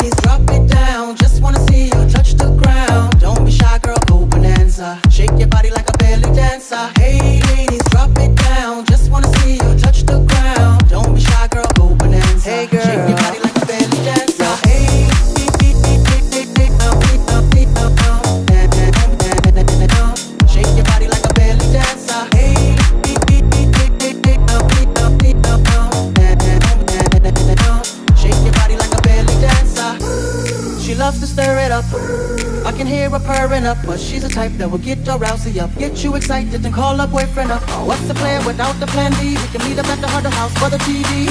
ladies, drop it down. Just wanna see you touch the ground. Don't be shy, girl, go bonanza. Shake your body like a belly dancer. Hey ladies, drop it down. Just wanna see you touch the ground. Don't be shy, girl, go bonanza. Hey girl, shake your body like a belly dancer. Hey, shake your body like a belly dancer. Hey, shake your body like a belly dancer. She loves to stir it up. I can hear her purring up, but she's the type that will get your rousey up, get you excited and call her boyfriend up. What's the plan without the plan B? We can meet up at the Huddle House for the TV.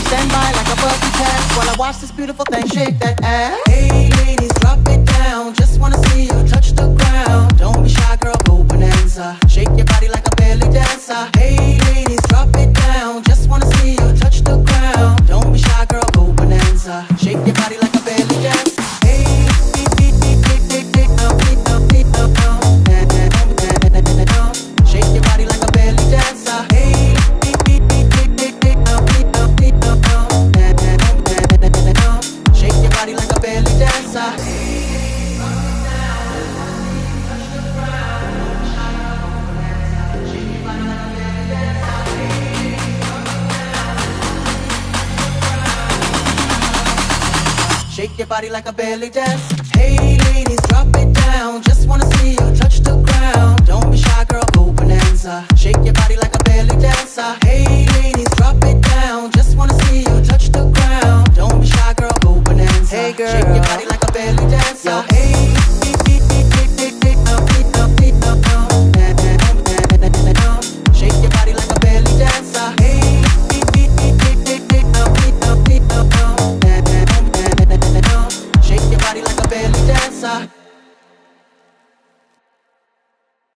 Stand by like a buzzy cat while I watch this beautiful thing shake that ass. Hey ladies, drop it down. Just wanna see you touch the ground. Don't be shy, girl, go bonanza. Shake your body like a belly dancer. Hey ladies, drop it down. Just wanna see you touch the ground. Don't be shy, girl, go bonanza. Shake your body like a belly dancer. Hey, shake your body like a belly dancer. Hey, shake your body like a belly dancer. Shake your body like a belly dance. Hey ladies, drop it down. Just wanna see you touch the ground. Don't be shy, girl, go bonanza. Shake your body like a belly dancer. Hey ladies, drop it down. Just wanna see you touch the ground. Don't be shy, girl, go bonanza. Hey girl, shake your body like a belly dancer. Hey, shake your body like a belly dancer. Hey, shake your body like a belly dancer.